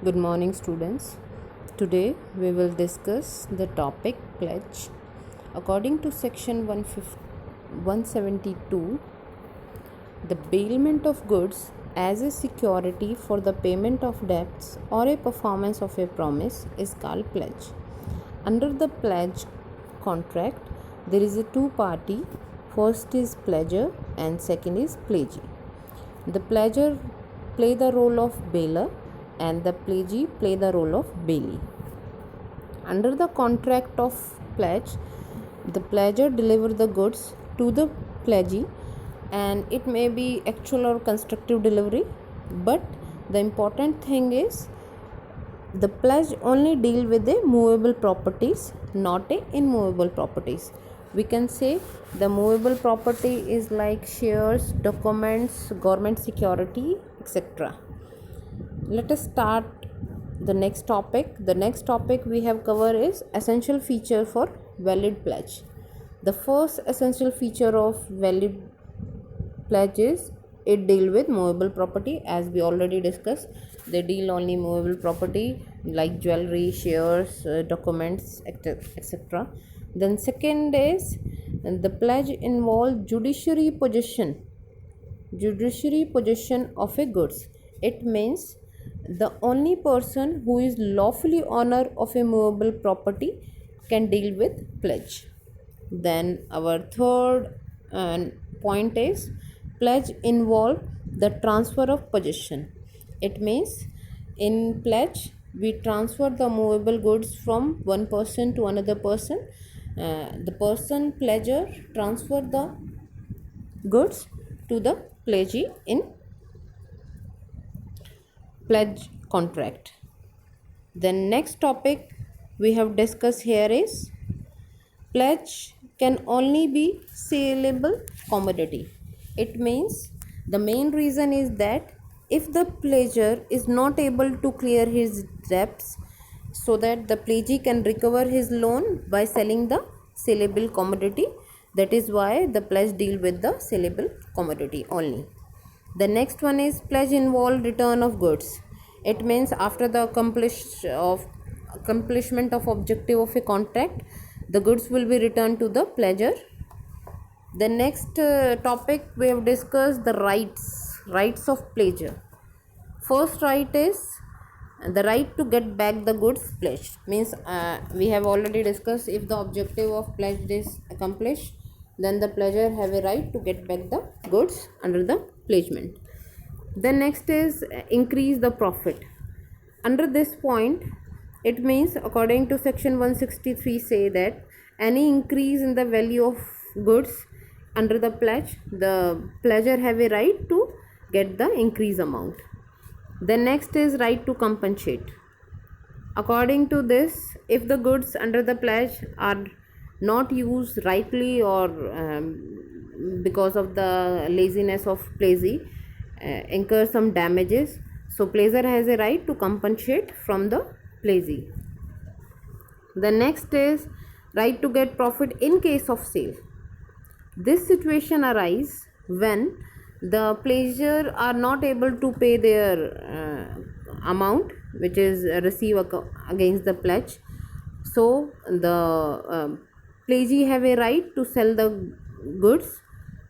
Good morning, students. Today we will discuss the topic pledge. According to section 172, the bailment of goods as a security for the payment of debts or a performance of a promise is called pledge. Under the pledge contract, there is a two party. First is pledger and second is pledgee. The pledger play the role of bailer and the pledgee play the role of bailee. Under the contract of pledge, the pledger deliver the goods to the pledgee, and it may be actual or constructive delivery, but the important thing is the pledge only deal with the movable properties, not a immovable properties. We can say the movable property is like shares, documents, government security, etc. Let us start the next topic. The next topic we have covered is essential feature for valid pledge. The first essential feature of valid pledge is it deal with movable property. As we already discussed, they deal only movable property like jewelry, shares, documents, etc. Then second is the pledge involve judiciary possession of a goods. It means the only person who is lawfully owner of a movable property can deal with pledge. Then our third point is pledge involve the transfer of possession. It means in pledge we transfer the movable goods from one person to another person. The person pledger transfer the goods to the pledgee in pledge contract. The next topic we have discussed here is pledge can only be saleable commodity. It means the main reason is that if the pledger is not able to clear his debts, so that the pledgee can recover his loan by selling the saleable commodity, that is why the pledge deal with the saleable commodity only. The next one is pledge involve return of goods. It means after the accomplishment of objective of a contract, the goods will be returned to the pledger. The next topic we have discussed the rights of pledger. First right is the right to get back the goods pledged. Means we have already discussed, if the objective of pledge is accomplished, then the pledger have a right to get back the goods under the pledgement. The next is increase the profit. Under this point, it means according to section 163 say that any increase in the value of goods under the pledger have a right to get the increase amount. The next is right to compensate. According to this, if the goods under the pledge are not used rightly or because of the laziness of pledgee incur some damages, so pledger has a right to compensate from the pledgee. The next is right to get profit in case of sale. This situation arises when the pledger are not able to pay their amount which is received against the pledge, so the pledgee have a right to sell the goods,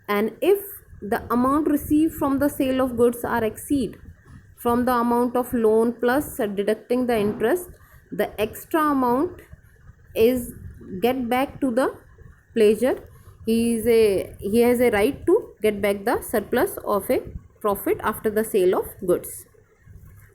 and if the amount received from the sale of goods are exceed from the amount of loan plus deducting the interest, the extra amount is get back to the pledger. He has a right to get back the surplus of a profit after the sale of goods.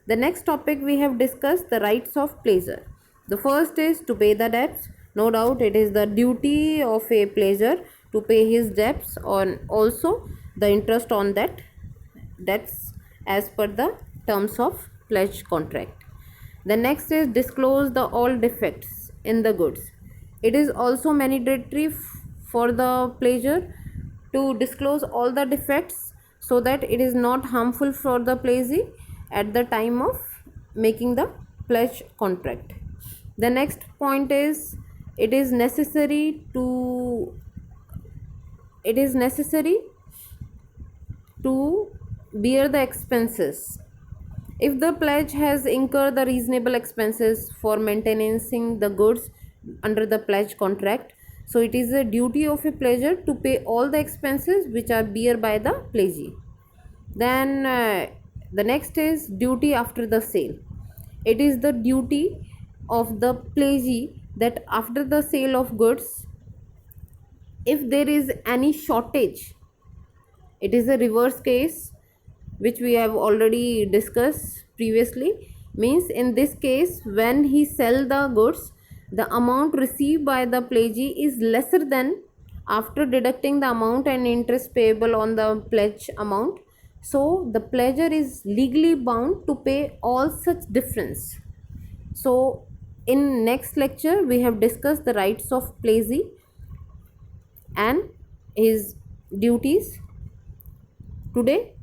The next topic we have discussed the rights of pledger. The first is to pay the debts. No doubt it is the duty of a pledger to pay his debts on also the interest on that debts as per the terms of pledge contract. The next is disclose the all defects in the goods. It is also mandatory for the pledger to disclose all the defects so that it is not harmful for the pledgee at the time of making the pledge contract. The next point is it is necessary to bear the expenses If the pledge has incurred the reasonable expenses for maintaining the goods under the pledge contract, so it is a duty of a pledgor to pay all the expenses which are bear by the pledgee. Then the next is duty after the sale. It is the duty of the pledgee that after the sale of goods, if there is any shortage, it is a reverse case which we have already discussed previously. Means in this case, when he sell the goods, the amount received by the pledgee is lesser than after deducting the amount and interest payable on the pledge amount. So the pledgor is legally bound to pay all such difference. So in next lecture we have discussed the rights of pledgee and his duties. Today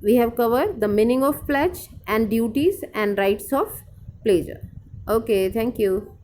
we have covered the meaning of pledge and duties and rights of pledgor. Okay, thank you.